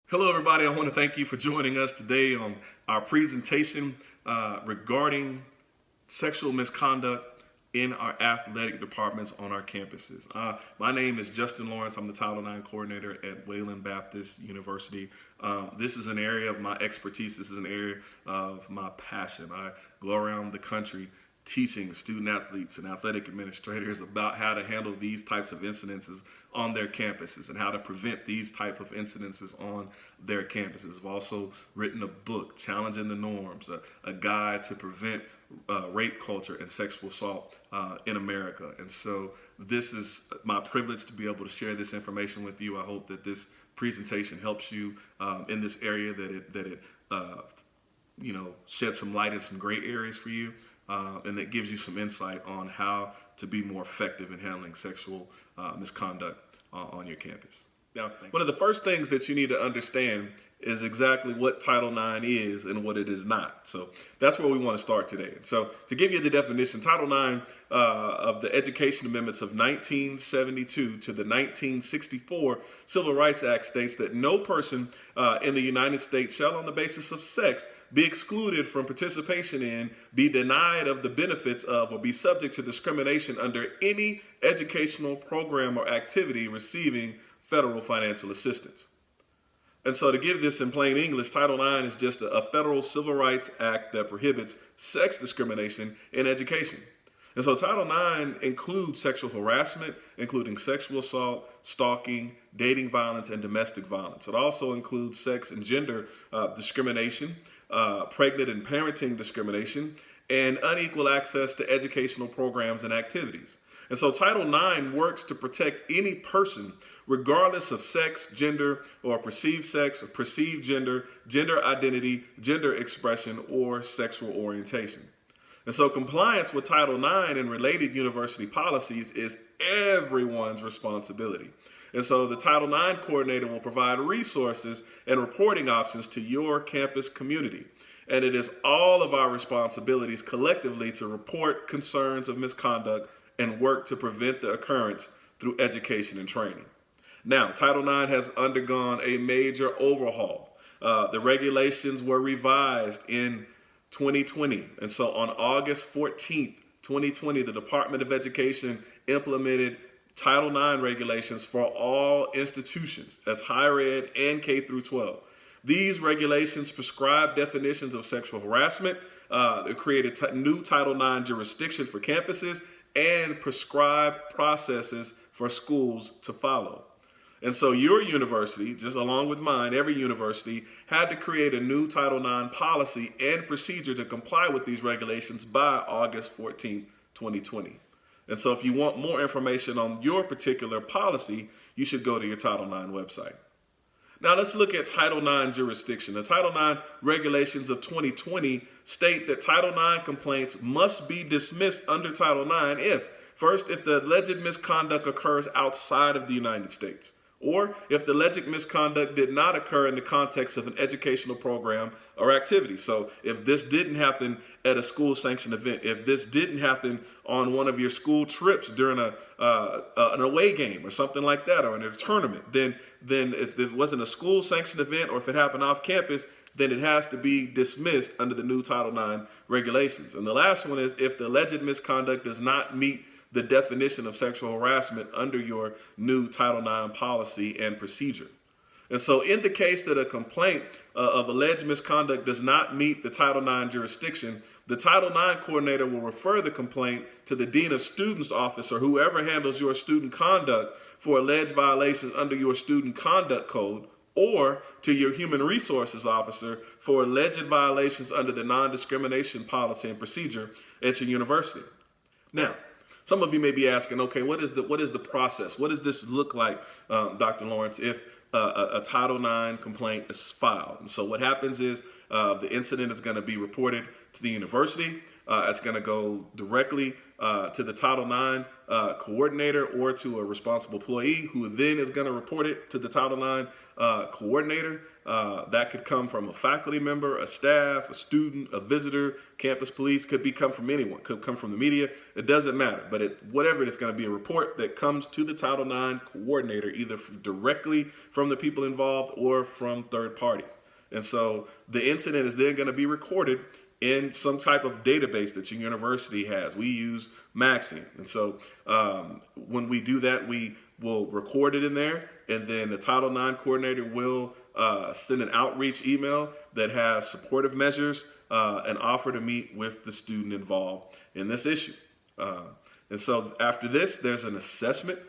Hello, everybody. I want to thank you for joining us today on our presentation regarding sexual misconduct in our athletic departments on our campuses. My name is Justin Lawrence. I'm the Title IX coordinator at Wayland Baptist University. This is an area of my expertise. This is an area of my passion. I go around the country teaching student athletes and athletic administrators about how to handle these types of incidences on their campuses and how to prevent these type of incidences on their campuses. I've also written a book, Challenging the Norms, a guide to prevent rape culture and sexual assault in America. And so this is my privilege to be able to share this information with you. I hope that this presentation helps you in this area, that it sheds some light in some gray areas for you. And that gives you some insight on how to be more effective in handling sexual misconduct on your campus. Now, one of the first things that you need to understand is exactly what Title IX is and what it is not. So that's where we want to start today. So to give you the definition, Title IX of the Education Amendments of 1972 to the 1964 Civil Rights Act states that no person in the United States shall, on the basis of sex, be excluded from participation in, be denied of the benefits of, or be subject to discrimination under any educational program or activity receiving federal financial assistance. And so to give this in plain English, Title IX is just a federal civil rights act that prohibits sex discrimination in education. And so Title IX includes sexual harassment, including sexual assault, stalking, dating violence, and domestic violence. It also includes sex and gender discrimination, pregnant and parenting discrimination, and unequal access to educational programs and activities. And so Title IX works to protect any person, regardless of sex, gender, or perceived sex, or perceived gender, gender identity, gender expression, or sexual orientation. And so compliance with Title IX and related university policies is everyone's responsibility. And so the Title IX coordinator will provide resources and reporting options to your campus community. And it is all of our responsibilities collectively to report concerns of misconduct and work to prevent the occurrence through education and training. Now, Title IX has undergone a major overhaul. The regulations were revised in 2020. And so on August 14th, 2020, the Department of Education implemented Title IX regulations for all institutions, that's higher ed and K through 12. These regulations prescribe definitions of sexual harassment. They created new Title IX jurisdiction for campuses and prescribe processes for schools to follow. And so your university, just along with mine, every university had to create a new Title IX policy and procedure to comply with these regulations by August 14, 2020. And so if you want more information on your particular policy, you should go to your Title IX website. Now let's look at Title IX jurisdiction. The Title IX regulations of 2020 state that Title IX complaints must be dismissed under Title IX if the alleged misconduct occurs outside of the United States, or if the alleged misconduct did not occur in the context of an educational program or activity. So if this didn't happen at a school-sanctioned event, if this didn't happen on one of your school trips during an away game or something like that, or in a tournament, then if it wasn't a school-sanctioned event or if it happened off campus, then it has to be dismissed under the new Title IX regulations. And the last one is if the alleged misconduct does not meet the definition of sexual harassment under your new Title IX policy and procedure. And so in the case that a complaint of alleged misconduct does not meet the Title IX jurisdiction, the Title IX coordinator will refer the complaint to the Dean of Students office or whoever handles your student conduct for alleged violations under your student conduct code, or to your human resources officer for alleged violations under the non-discrimination policy and procedure at your university. Now, some of you may be asking, okay, what is the process? What does this look like, Dr. Lawrence, if a Title IX complaint is filed? And so what happens is the incident is going to be reported to the university. it's going to go directly to the Title IX coordinator or to a responsible employee who then is going to report it to the Title IX coordinator. That could come from a faculty member, a staff, a student, a visitor, campus police, come from anyone, could come from the media. It doesn't matter, but whatever it is going to be a report that comes to the Title IX coordinator, either directly from the people involved or from third parties. And so the incident is then going to be recorded in some type of database that your university has. We use Maxine. And so when we do that, we will record it in there, and then the Title IX coordinator will send an outreach email that has supportive measures and offer to meet with the student involved in this issue. And so after this, there's an assessment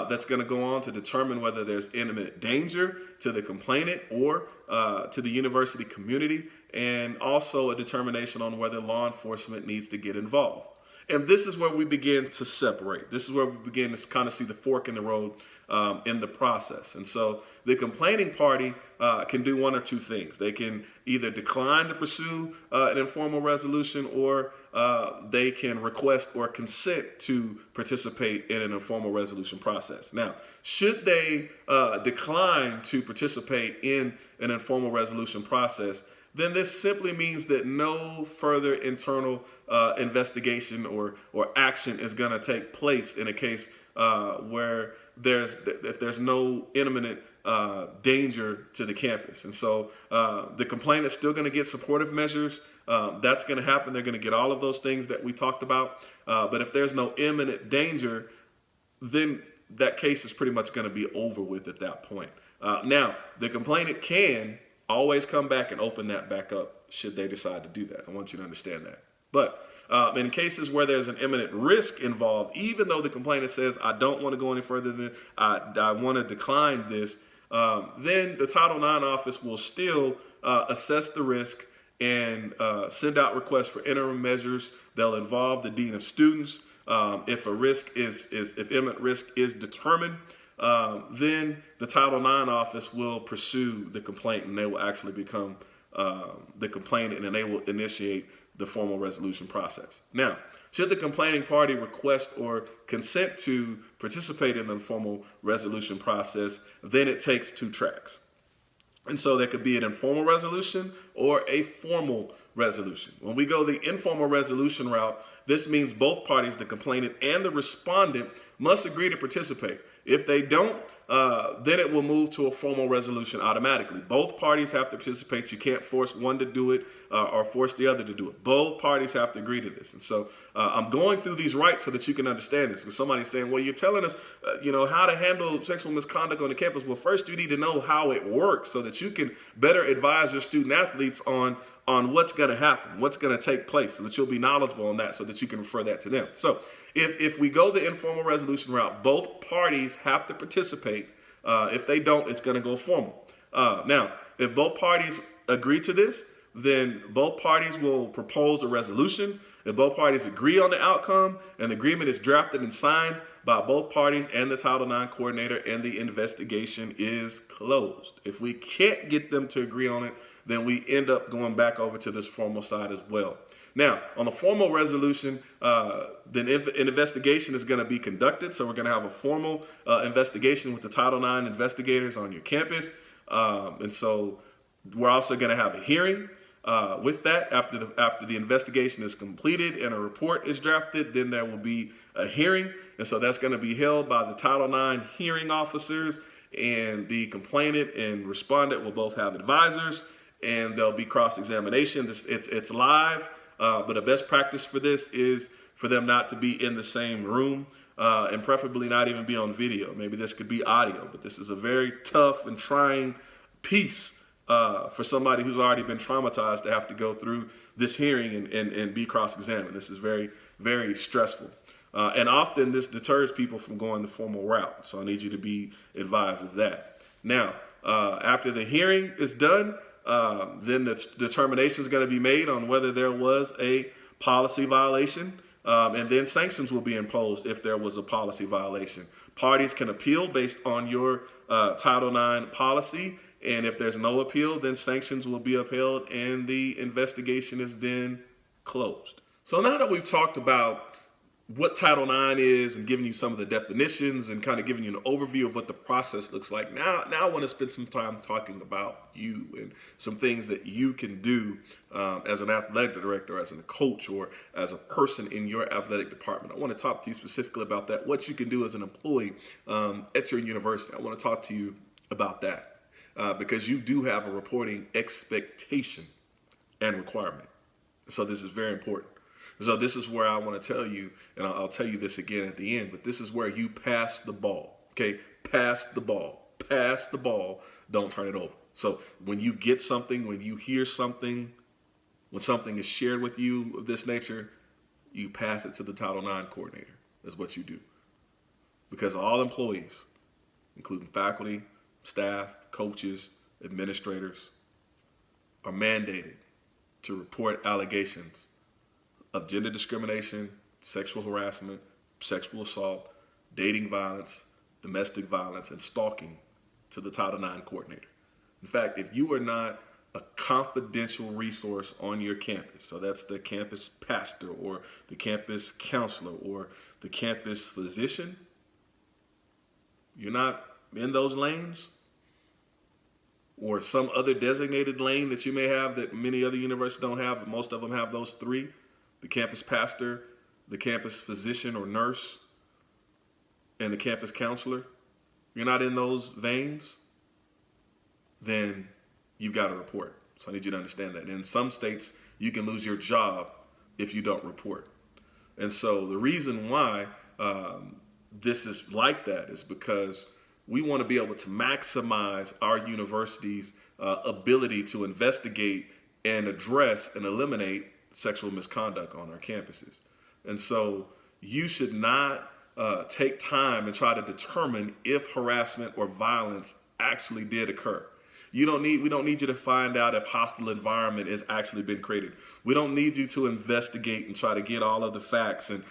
that's going to go on to determine whether there's imminent danger to the complainant or to the university community, and also a determination on whether law enforcement needs to get involved. And this is where we begin to separate. This is where we begin to kind of see the fork in the road in the process. And so the complaining party can do one or two things. They can either decline to pursue an informal resolution, or they can request or consent to participate in an informal resolution process. Now, should they decline to participate in an informal resolution process, then this simply means that no further internal investigation or action is going to take place in a case where if there's no imminent danger to the campus. And so the complainant is still going to get supportive measures. That's going to happen. They're going to get all of those things that we talked about. But if there's no imminent danger, then that case is pretty much going to be over with at that point. Now, the complainant can always come back and open that back up should they decide to do that. I want you to understand that. But in cases where there's an imminent risk involved, even though the complainant says, I don't want to go any further than I want to decline this, then the Title IX office will still assess the risk and send out requests for interim measures. They'll involve the dean of students. If imminent risk is determined, then the Title IX office will pursue the complaint, and they will actually become the complainant, and they will initiate the formal resolution process. Now, should the complaining party request or consent to participate in the formal resolution process, then it takes two tracks. And so there could be an informal resolution or a formal resolution. When we go the informal resolution route, this means both parties, the complainant and the respondent, must agree to participate. If they don't, then it will move to a formal resolution automatically. Both parties have to participate. You can't force one to do it or force the other to do it. Both parties have to agree to this. And so I'm going through these rights so that you can understand this. Because somebody's saying, well, you're telling us, how to handle sexual misconduct on the campus. Well, first you need to know how it works so that you can better advise your student athletes on what's going to happen, what's going to take place, so that you'll be knowledgeable on that so that you can refer that to them. So if we go the informal resolution route, both parties have to participate. If they don't, it's going to go formal. Now, if both parties agree to this, then both parties will propose a resolution. If both parties agree on the outcome, an agreement is drafted and signed by both parties and the Title IX coordinator, and the investigation is closed. If we can't get them to agree on it, then we end up going back over to this formal side as well. Now, on a formal resolution, then if an investigation is going to be conducted, so we're going to have a formal investigation with the Title IX investigators on your campus. And so we're also going to have a hearing with that. After the investigation is completed and a report is drafted, then there will be a hearing. And so that's going to be held by the Title IX hearing officers, and the complainant and respondent will both have advisors, and there'll be cross-examination. It's live, but a best practice for this is for them not to be in the same room, and preferably not even be on video. Maybe this could be audio, but this is a very tough and trying piece for somebody who's already been traumatized to have to go through this hearing and be cross-examined. This is very, very stressful. And often this deters people from going the formal route. So I need you to be advised of that. Now, after the hearing is done, then the determination is going to be made on whether there was a policy violation, and then sanctions will be imposed if there was a policy violation. Parties can appeal based on your Title IX policy, and if there's no appeal, then sanctions will be upheld, and the investigation is then closed. So now that we've talked about what Title IX is and giving you some of the definitions and kind of giving you an overview of what the process looks like, now I want to spend some time talking about you and some things that you can do as an athletic director, as a coach, or as a person in your athletic department. I want to talk to you specifically about that, what you can do as an employee at your university. I want to talk to you about that because you do have a reporting expectation and requirement. So this is very important. So this is where I want to tell you, and I'll tell you this again at the end, but this is where you pass the ball, okay? Pass the ball. Pass the ball. Don't turn it over. So when you get something, when you hear something, when something is shared with you of this nature, you pass it to the Title IX coordinator. That's what you do. Because all employees, including faculty, staff, coaches, administrators, are mandated to report allegations of gender discrimination, sexual harassment, sexual assault, dating violence, domestic violence, and stalking to the Title IX coordinator. In fact, if you are not a confidential resource on your campus, so that's the campus pastor or the campus counselor or the campus physician, you're not in those lanes, or some other designated lane that you may have that many other universities don't have, but most of them have those three: the campus pastor, the campus physician or nurse, and the campus counselor. You're not in those veins, then you've got to report. So I need you to understand that. And in some states, you can lose your job if you don't report. And so the reason why this is like that is because we want to be able to maximize our university's ability to investigate and address and eliminate sexual misconduct on our campuses. And so you should not take time and try to determine if harassment or violence actually did occur. We don't need you to find out if hostile environment has actually been created. We don't need you to investigate and try to get all of the facts and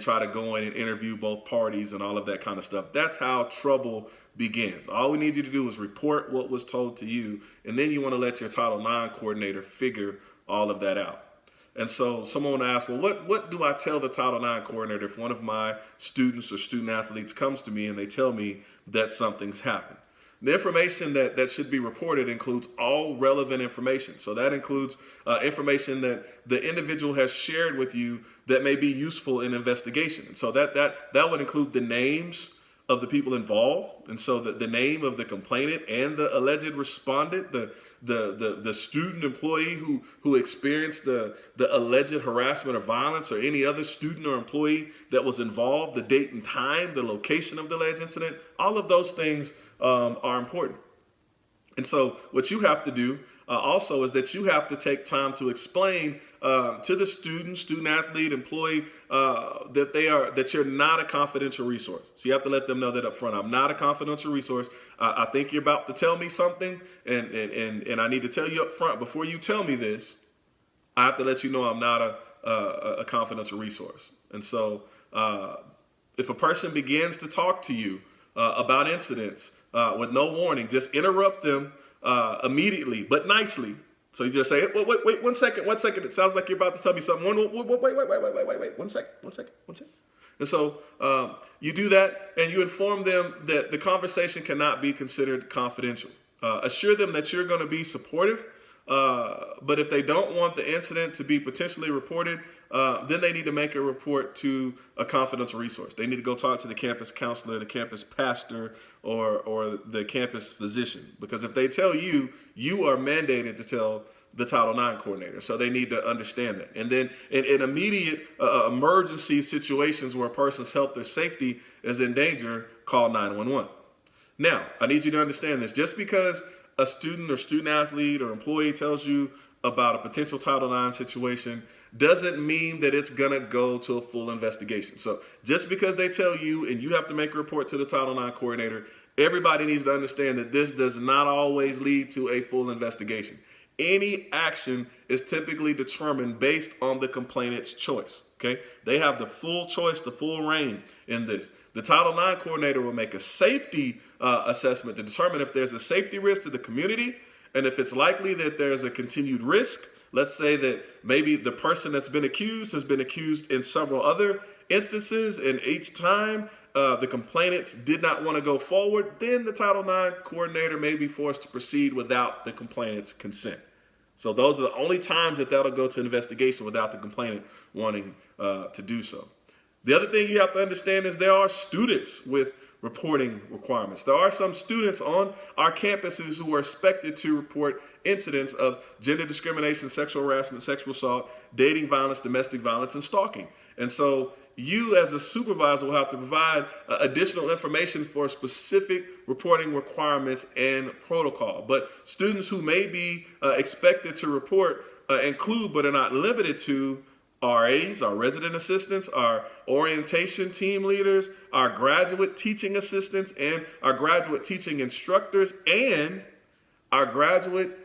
try to go in and interview both parties and all of that kind of stuff. That's how trouble begins. All we need you to do is report what was told to you, and then you want to let your Title IX coordinator figure all of that out. And so someone asks, well, what do I tell the Title IX coordinator if one of my students or student athletes comes to me and they tell me that something's happened? The information that should be reported includes all relevant information. So that includes information that the individual has shared with you that may be useful in investigation. And so that would include the names of the people involved, and so the name of the complainant and the alleged respondent, the student employee who experienced the alleged harassment or violence, or any other student or employee that was involved, the date and time, the location of the alleged incident. All of those things are important. And so what you have to do also is that you have to take time to explain to the student athlete, employee, that you're not a confidential resource. So you have to let them know that up front. I'm not a confidential resource. I think you're about to tell me something, and I need to tell you up front, before you tell me this, I have to let you know I'm not a confidential resource. And so if a person begins to talk to you about incidents with no warning, just interrupt them immediately, but nicely. So you just say, wait, one second. It sounds like you're about to tell me something. Wait, one second. And so you do that, and you inform them that the conversation cannot be considered confidential. Assure them that you're going to be supportive, but if they don't want the incident to be potentially reported, then they need to make a report to a confidential resource. They need to go talk to the campus counselor, the campus pastor, or the campus physician. Because if they tell you, you are mandated to tell the Title IX coordinator. So they need to understand that. And then in immediate emergency situations where a person's health or safety is in danger, call 911. Now, I need you to understand this. Just because a student or student athlete or employee tells you about a potential Title IX situation doesn't mean that it's going to go to a full investigation. So just because they tell you and you have to make a report to the Title IX coordinator, everybody needs to understand that this does not always lead to a full investigation. Any action is typically determined based on the complainant's choice. Okay, they have the full choice, the full reign in this. The Title IX coordinator will make a safety assessment to determine if there's a safety risk to the community, and if it's likely that there's a continued risk Let's say that maybe the person that's been accused has been accused in several other instances, and each time the complainants did not want to go forward, then the Title IX coordinator may be forced to proceed without the complainant's consent. So those are the only times that that'll go to investigation without the complainant wanting to do so. The other thing you have to understand is there are students with reporting requirements. There are some students on our campuses who are expected to report incidents of gender discrimination, sexual harassment, sexual assault, dating violence, domestic violence, and stalking. And so you as a supervisor will have to provide additional information for specific reporting requirements and protocol. But students who may be expected to report include, but are not limited to, RAs, our resident assistants, our orientation team leaders, our graduate teaching assistants, and our graduate teaching instructors, and our graduate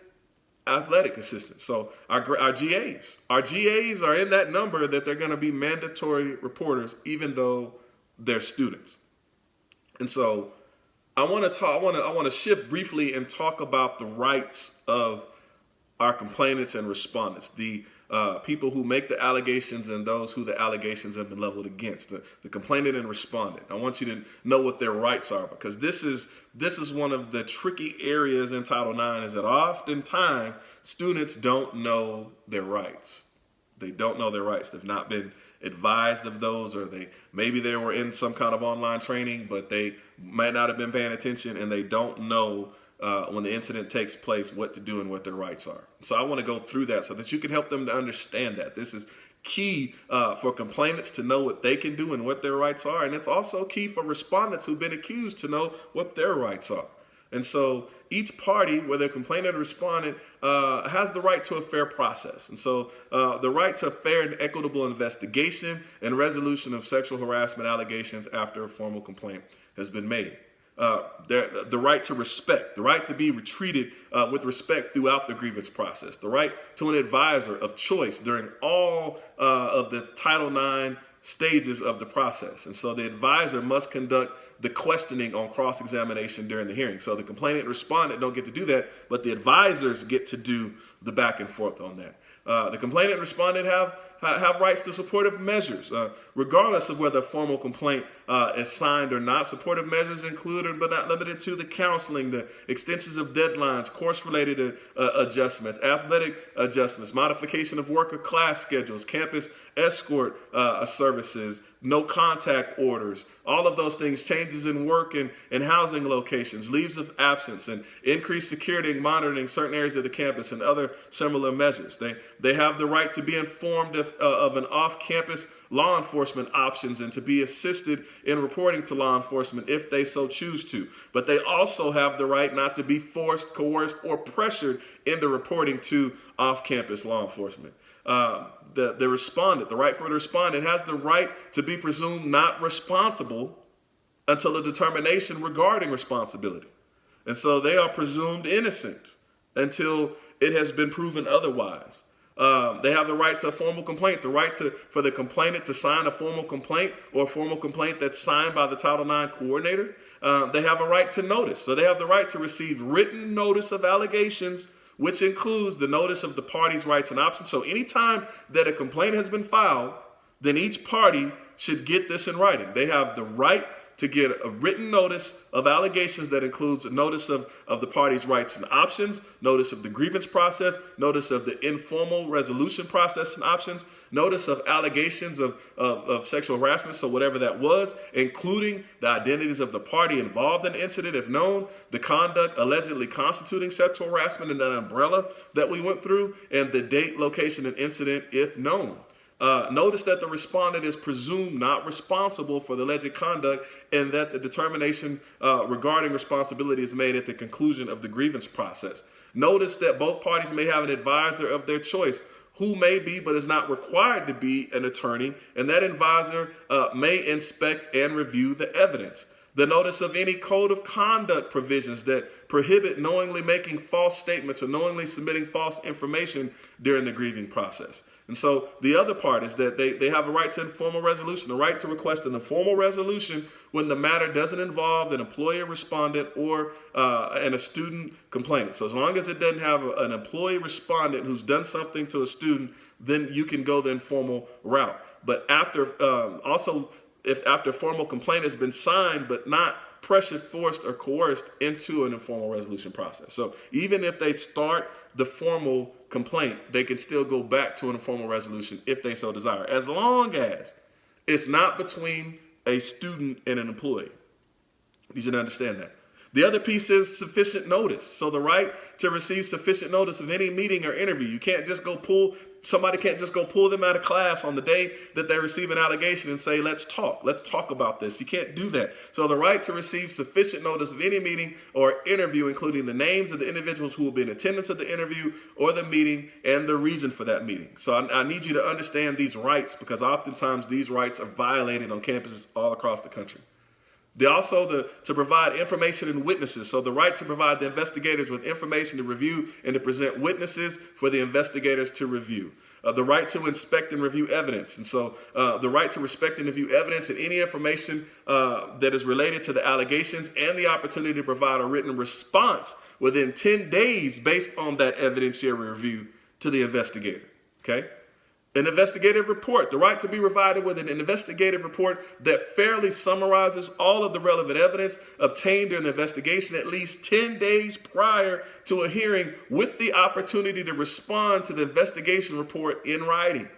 athletic assistants. So our GAs. Our GAs are in that number that they're going to be mandatory reporters, even though they're students. And so I want to shift briefly and talk about the rights of our complainants and respondents, the people who make the allegations and those who the allegations have been leveled against, the complainant and respondent. I want you to know what their rights are, because this is one of the tricky areas in Title IX, is that oftentimes students don't know their rights. They don't know their rights. They've not been advised of those, or maybe they were in some kind of online training, but they might not have been paying attention, and they don't know when the incident takes place what to do and what their rights are. So I want to go through that so that you can help them to understand that. This is key for complainants to know what they can do and what their rights are. And it's also key for respondents who've been accused to know what their rights are. And so each party, whether complainant or respondent, has the right to a fair process. And so the right to a fair and equitable investigation and resolution of sexual harassment allegations after a formal complaint has been made. The right to respect, the right to be treated with respect throughout the grievance process, the right to an advisor of choice during all of the Title IX stages of the process. And so the advisor must conduct the questioning on cross-examination during the hearing. So the complainant and respondent don't get to do that, but the advisors get to do the back and forth on that. The complainant and respondent have rights to supportive measures, regardless of whether a formal complaint is signed or not. Supportive measures include, but not limited to, the counseling, the extensions of deadlines, course-related adjustments, athletic adjustments, modification of work or class schedules, campus escort services, no contact orders, all of those things, changes in work and housing locations, leaves of absence, and increased security and monitoring certain areas of the campus, and other similar measures. They have the right to be informed of an off-campus law enforcement options and to be assisted in reporting to law enforcement if they so choose to. But they also have the right not to be forced, coerced, or pressured into reporting to off-campus law enforcement. The respondent, the right for the respondent, has the right to be presumed not responsible until a determination regarding responsibility. And so they are presumed innocent until it has been proven otherwise. They have the right to a formal complaint, the right for the complainant to sign a formal complaint, or a formal complaint that's signed by the Title IX coordinator. They have a right to notice. So they have the right to receive written notice of allegations, which includes the notice of the party's rights and options. So anytime that a complaint has been filed, then each party should get this in writing. They have the right to get a written notice of allegations that includes a notice of the party's rights and options, notice of the grievance process, notice of the informal resolution process and options, notice of allegations of sexual harassment, so whatever that was, including the identities of the party involved in the incident, if known, the conduct allegedly constituting sexual harassment in that umbrella that we went through, and the date, location, and incident, if known. Notice that the respondent is presumed not responsible for the alleged conduct, and that the determination regarding responsibility is made at the conclusion of the grievance process. Notice that both parties may have an advisor of their choice, who may be but is not required to be an attorney, and that advisor may inspect and review the evidence. The notice of any code of conduct provisions that prohibit knowingly making false statements or knowingly submitting false information during the grieving process. And so the other part is that they have a right to informal resolution, the right to request an informal resolution when the matter doesn't involve an employer respondent or and a student complainant. So as long as it doesn't have an employee respondent who's done something to a student, then you can go the informal route. But after if after formal complaint has been signed but not pressured, forced, or coerced into an informal resolution process. So even if they start the formal complaint, they can still go back to an informal resolution if they so desire, as long as it's not between a student and an employee. You should understand that. The other piece is sufficient notice. So the right to receive sufficient notice of any meeting or interview. You can't just somebody can't just go pull them out of class on the day that they receive an allegation and say, let's talk about this. You can't do that. So the right to receive sufficient notice of any meeting or interview, including the names of the individuals who will be in attendance at the interview or the meeting and the reason for that meeting. So I need you to understand these rights, because oftentimes these rights are violated on campuses all across the country. They also to provide information and witnesses. So the right to provide the investigators with information to review and to present witnesses for the investigators to review. The right to inspect and review evidence. And so the right to respect and review evidence and any information that is related to the allegations, and the opportunity to provide a written response within 10 days based on that evidentiary review to the investigator. Okay? An investigative report, the right to be provided with an investigative report that fairly summarizes all of the relevant evidence obtained during the investigation at least 10 days prior to a hearing, with the opportunity to respond to the investigation report in writing.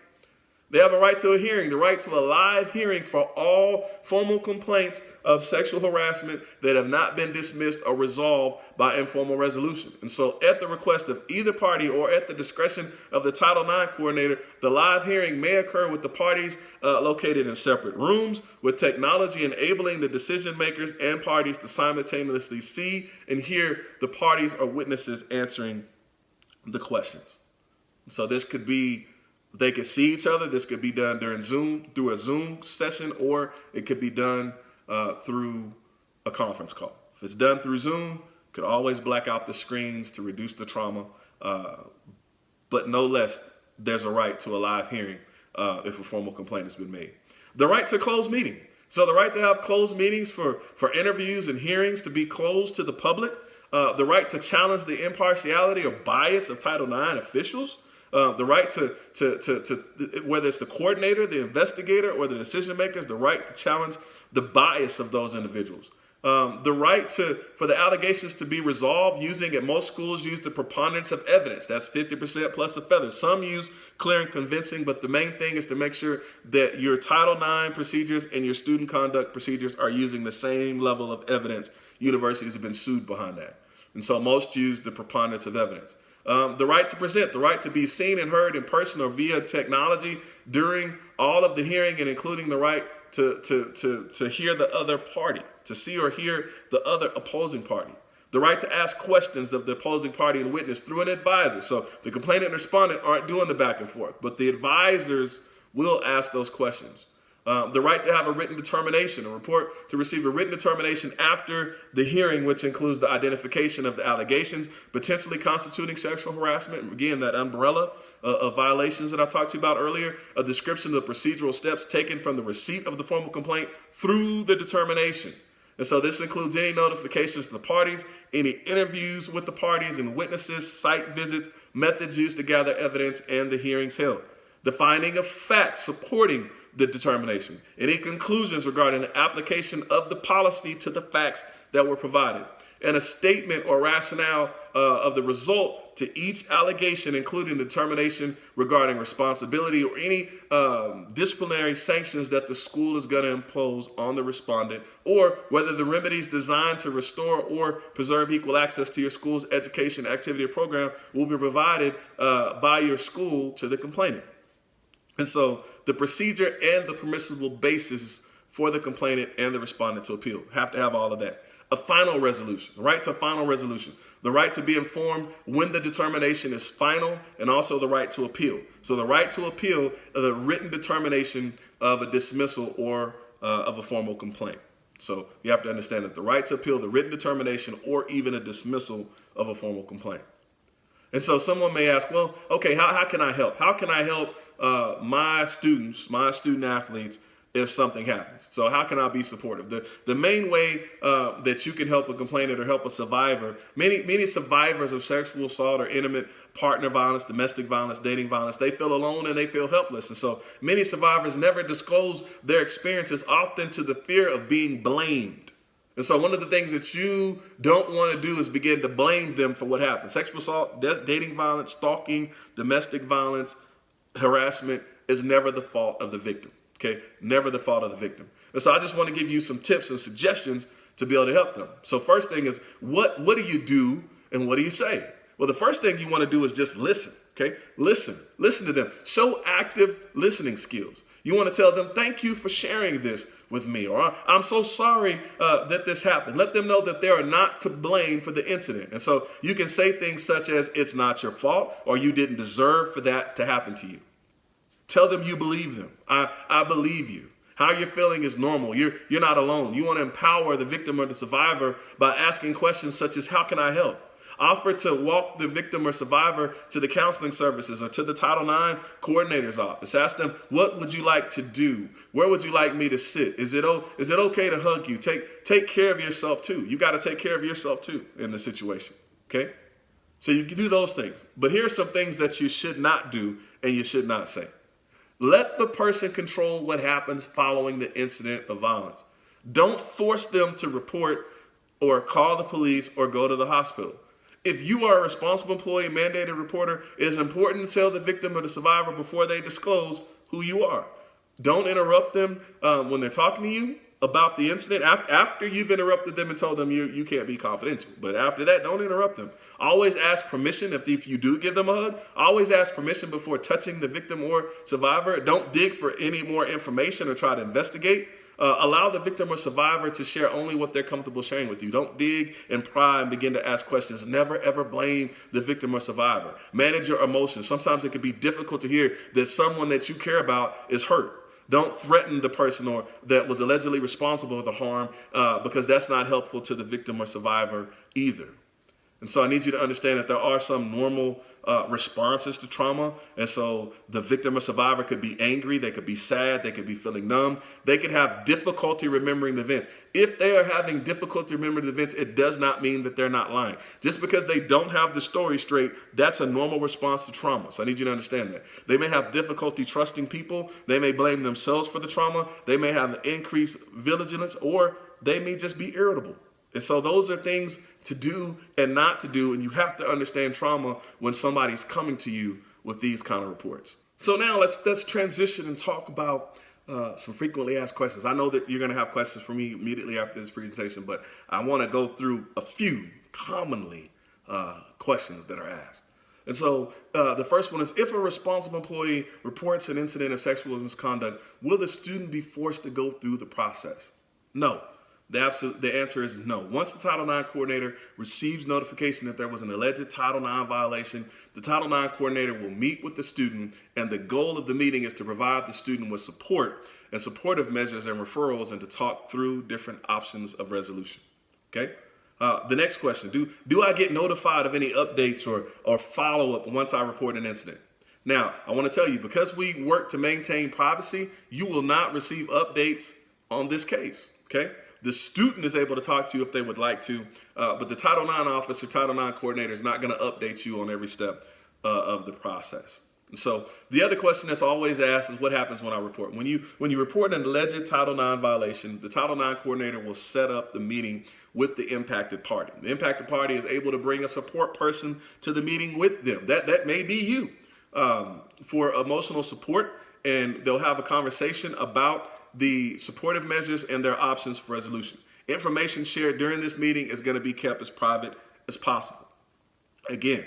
They have a right to a hearing, the right to a live hearing for all formal complaints of sexual harassment that have not been dismissed or resolved by informal resolution. And so at the request of either party or at the discretion of the Title IX coordinator, the live hearing may occur with the parties located in separate rooms, with technology enabling the decision makers and parties to simultaneously see and hear the parties or witnesses answering the questions. So this could be, they could see each other. This could be done through a Zoom session, or it could be done through a conference call. If it's done through Zoom, could always black out the screens to reduce the trauma. But no less, there's a right to a live hearing if a formal complaint has been made. The right to closed meeting. So the right to have closed meetings for interviews and hearings to be closed to the public. The right to challenge the impartiality or bias of Title IX officials. The right to whether it's the coordinator, the investigator, or the decision makers, the right to challenge the bias of those individuals. The right for the allegations to be resolved at most schools use the preponderance of evidence. That's 50% plus a feather. Some use clear and convincing, but the main thing is to make sure that your Title IX procedures and your student conduct procedures are using the same level of evidence. Universities have been sued behind that. And so most use the preponderance of evidence. The right to present, the right to be seen and heard in person or via technology during all of the hearing, and including the right to hear the other party, to see or hear the other opposing party. The right to ask questions of the opposing party and witness through an advisor. So the complainant and respondent aren't doing the back and forth, but the advisors will ask those questions. The right to have a written determination, to receive a written determination after the hearing, which includes the identification of the allegations potentially constituting sexual harassment. Again, that umbrella of violations that I talked to you about earlier, a description of the procedural steps taken from the receipt of the formal complaint through the determination. And so this includes any notifications to the parties, any interviews with the parties and witnesses, site visits, methods used to gather evidence, and the hearings held. The finding of facts supporting the determination, any conclusions regarding the application of the policy to the facts that were provided, and a statement or rationale of the result to each allegation, including determination regarding responsibility or any disciplinary sanctions that the school is going to impose on the respondent, or whether the remedies designed to restore or preserve equal access to your school's education, activity, or program will be provided by your school to the complainant. And so the procedure and the permissible basis for the complainant and the respondent to appeal have to have all of that. A final resolution, the right to a final resolution, the right to be informed when the determination is final, and also the right to appeal. So the right to appeal the written determination of a dismissal or of a formal complaint. So you have to understand that the right to appeal the written determination or even a dismissal of a formal complaint. And so someone may ask, well, okay, how can I help? How can I help my students, my student athletes, if something happens? So how can I be supportive? The main way that you can help a complainant or help a survivor, many survivors of sexual assault or intimate partner violence, domestic violence, dating violence, they feel alone and they feel helpless. And so many survivors never disclose their experiences, often to the fear of being blamed. And so one of the things that you don't want to do is begin to blame them for what happened. Sexual assault, dating violence, stalking, domestic violence, harassment is never the fault of the victim. Okay, never the fault of the victim. And so I just want to give you some tips and suggestions to be able to help them. So first thing is, what do you do and what do you say? Well, the first thing you want to do is just listen. Okay, listen to them. Show active listening skills. You want to tell them, thank you for sharing this with me, or I'm so sorry that this happened. Let them know that they are not to blame for the incident. And so you can say things such as, it's not your fault, or you didn't deserve for that to happen to you. Tell them you believe them. I believe you. How you're feeling is normal. You're not alone. You want to empower the victim or the survivor by asking questions such as, how can I help? Offer to walk the victim or survivor to the counseling services or to the Title IX coordinator's office. Ask them, what would you like to do? Where would you like me to sit? Is it okay to hug you? Take care of yourself too. You got to take care of yourself too in the situation. Okay? So you can do those things. But here are some things that you should not do and you should not say. Let the person control what happens following the incident of violence. Don't force them to report or call the police or go to the hospital. If you are a responsible employee, mandated reporter, it is important to tell the victim or the survivor before they disclose who you are. Don't interrupt them when they're talking to you about the incident. After you've interrupted them and told them you can't be confidential. But after that, don't interrupt them. Always ask permission if you do give them a hug. Always ask permission before touching the victim or survivor. Don't dig for any more information or try to investigate. Allow the victim or survivor to share only what they're comfortable sharing with you. Don't dig and pry and begin to ask questions. Never, ever blame the victim or survivor. Manage your emotions. Sometimes it can be difficult to hear that someone that you care about is hurt. Don't threaten the person or that was allegedly responsible for the harm because that's not helpful to the victim or survivor either. And so I need you to understand that there are some normal responses to trauma. And so the victim or survivor could be angry. They could be sad. They could be feeling numb. They could have difficulty remembering the events. If they are having difficulty remembering the events, it does not mean that they're not lying. Just because they don't have the story straight, that's a normal response to trauma. So I need you to understand that. They may have difficulty trusting people. They may blame themselves for the trauma. They may have increased vigilance, or they may just be irritable. And so those are things to do and not to do. And you have to understand trauma when somebody's coming to you with these kind of reports. So now let's transition and talk about some frequently asked questions. I know that you're going to have questions for me immediately after this presentation, but I want to go through a few commonly questions that are asked. And so the first one is, if a responsible employee reports an incident of sexual misconduct, will the student be forced to go through the process? No. The answer is no. Once the Title IX coordinator receives notification that there was an alleged Title IX violation, the Title IX coordinator will meet with the student, and the goal of the meeting is to provide the student with support and supportive measures and referrals, and to talk through different options of resolution. Okay? The next question, do I get notified of any updates or follow-up once I report an incident? Now, I want to tell you, because we work to maintain privacy, you will not receive updates on this case. Okay? The student is able to talk to you if they would like to, but the Title IX office or Title IX coordinator is not going to update you on every step of the process. And so the other question that's always asked is, what happens when I report? When you report an alleged Title IX violation, the Title IX coordinator will set up the meeting with the impacted party. The impacted party is able to bring a support person to the meeting with them. That may be you, for emotional support, and they'll have a conversation about the supportive measures and their options for resolution. Information shared during this meeting is going to be kept as private as possible. Again,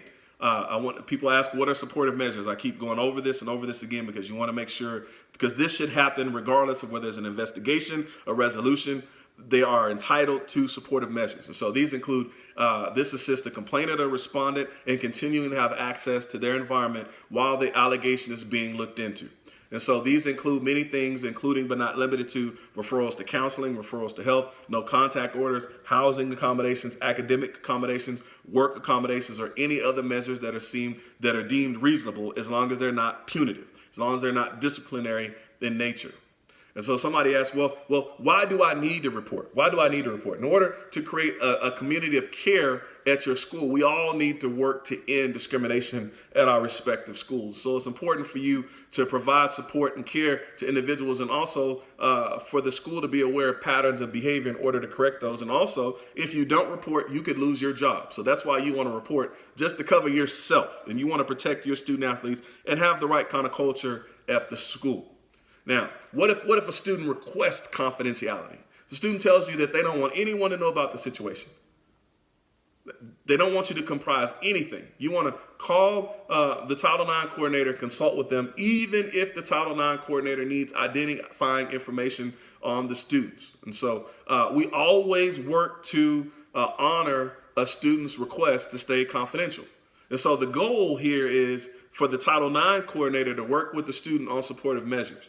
people ask, what are supportive measures? I keep going over this and over this again because you want to make sure, because this should happen regardless of whether there's an investigation or resolution. They are entitled to supportive measures. And so these include, this assists the complainant or respondent in continuing to have access to their environment while the allegation is being looked into. And so these include many things, including but not limited to referrals to counseling, referrals to health, no contact orders, housing accommodations, academic accommodations, work accommodations, or any other measures that are deemed reasonable, as long as they're not punitive, as long as they're not disciplinary in nature. And so somebody asks, well, why do I need to report? Why do I need to report? In order to create a community of care at your school, we all need to work to end discrimination at our respective schools. So it's important for you to provide support and care to individuals, and also for the school to be aware of patterns of behavior in order to correct those. And also, if you don't report, you could lose your job. So that's why you want to report, just to cover yourself. And you want to protect your student athletes and have the right kind of culture at the school. Now, what if a student requests confidentiality? The student tells you that they don't want anyone to know about the situation. They don't want you to comprise anything. You want to call the Title IX coordinator, consult with them, even if the Title IX coordinator needs identifying information on the students. And so we always work to honor a student's request to stay confidential. And so the goal here is for the Title IX coordinator to work with the student on supportive measures.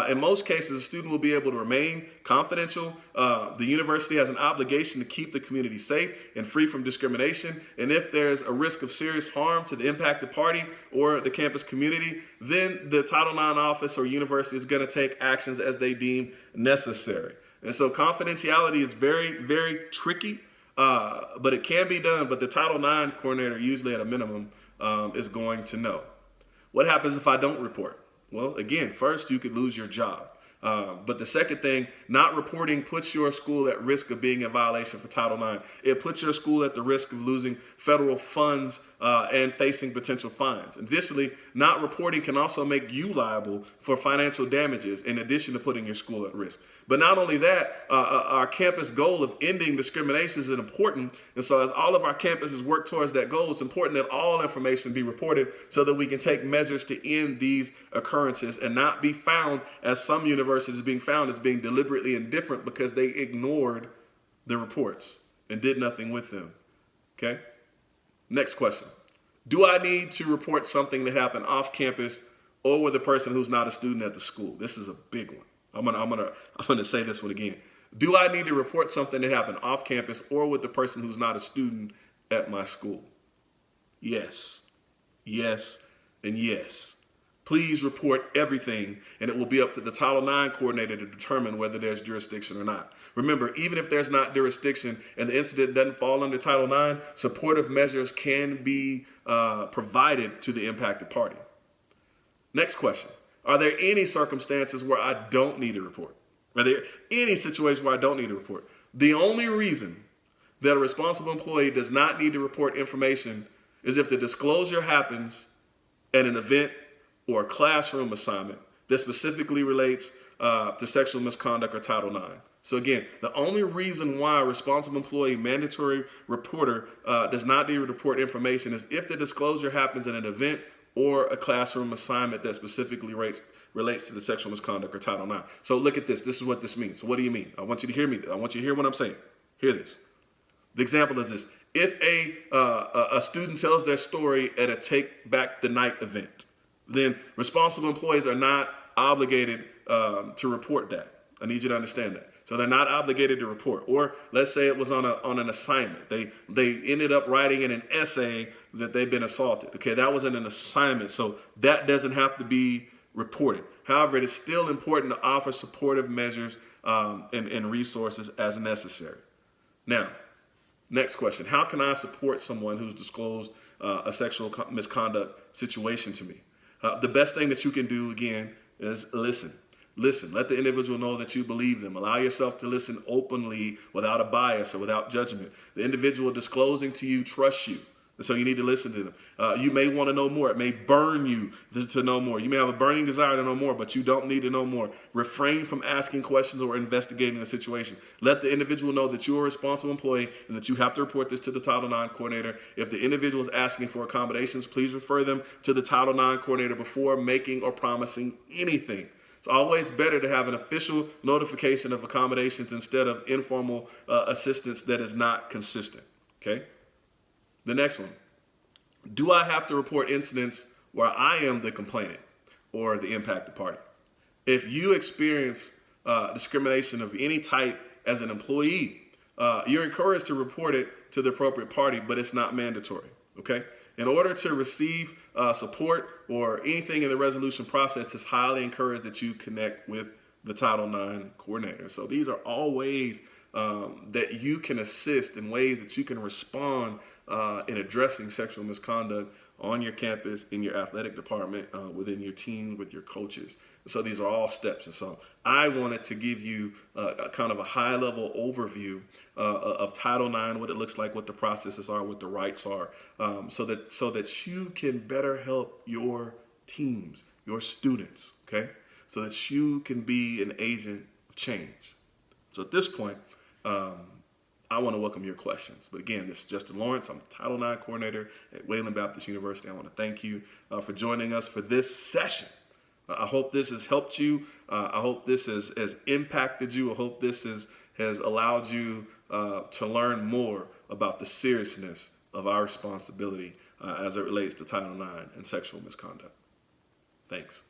In most cases, the student will be able to remain confidential. The university has an obligation to keep the community safe and free from discrimination. And if there's a risk of serious harm to the impacted party or the campus community, then the Title IX office or university is going to take actions as they deem necessary. And so confidentiality is very, very tricky, but it can be done. But the Title IX coordinator, usually at a minimum, is going to know. What happens if I don't report? Well, again, first, you could lose your job. But the second thing, not reporting puts your school at risk of being in violation for Title IX. It puts your school at the risk of losing federal funds and facing potential fines. Additionally, not reporting can also make you liable for financial damages in addition to putting your school at risk. But not only that, our campus goal of ending discrimination is important. And so as all of our campuses work towards that goal, it's important that all information be reported so that we can take measures to end these occurrences and not be found, as some universities being found, as being deliberately indifferent because they ignored the reports and did nothing with them. Okay? Next question. Do I need to report something that happened off campus or with a person who's not a student at the school? This is a big one. I'm gonna say this one again. Do I need to report something that happened off campus or with the person who's not a student at my school? Yes, yes, and yes. Please report everything, and it will be up to the Title IX coordinator to determine whether there's jurisdiction or not. Remember, even if there's not jurisdiction and the incident doesn't fall under Title IX, supportive measures can be provided to the impacted party. Next question. Are there any circumstances where I don't need to report? Are there any situations where I don't need to report? The only reason that a responsible employee does not need to report information is if the disclosure happens at an event or a classroom assignment that specifically relates to sexual misconduct or Title IX. So again, the only reason why a responsible employee, mandatory reporter, does not need to report information is if the disclosure happens at an event or a classroom assignment that specifically relates to the sexual misconduct or Title IX. So look at this. This is what this means. So what do you mean? I want you to hear me. I want you to hear what I'm saying. Hear this. The example is this. If a student tells their story at a Take Back the Night event, then responsible employees are not obligated to report that. I need you to understand that. So they're not obligated to report. Or let's say it was on an assignment. They ended up writing in an essay that they've been assaulted. Okay, that was in an assignment, so that doesn't have to be reported. However, it is still important to offer supportive measures and resources as necessary. Now, next question. How can I support someone who's disclosed a sexual misconduct situation to me? The best thing that you can do, again, is listen. Listen. Let the individual know that you believe them. Allow yourself to listen openly without a bias or without judgment. The individual disclosing to you trusts you. And so you need to listen to them. You may want to know more. It may burn you to know more. You may have a burning desire to know more, but you don't need to know more. Refrain from asking questions or investigating the situation. Let the individual know that you're a responsible employee and that you have to report this to the Title IX coordinator. If the individual is asking for accommodations, please refer them to the Title IX coordinator before making or promising anything. It's always better to have an official notification of accommodations instead of informal assistance that is not consistent. Okay? The next one. Do I have to report incidents where I am the complainant? or the impacted party. If you experience discrimination of any type as an employee, you're encouraged to report it to the appropriate party, but it's not mandatory, okay? In order to receive support or anything in the resolution process, it's highly encouraged that you connect with the Title IX coordinator. So these are all ways that you can assist, in ways that you can respond in addressing sexual misconduct on your campus, in your athletic department, within your team, with your coaches. So these are all steps. And so I wanted to give you a kind of a high-level overview of Title IX, what it looks like, what the processes are, what the rights are, so that you can better help your teams, your students, okay? So that you can be an agent of change. So at this point, I want to welcome your questions. But again, this is Justin Lawrence. I'm the Title IX coordinator at Wayland Baptist University. I want to thank you for joining us for this session. I hope this has helped you. I hope this has impacted you. I hope this has allowed you to learn more about the seriousness of our responsibility as it relates to Title IX and sexual misconduct. Thanks.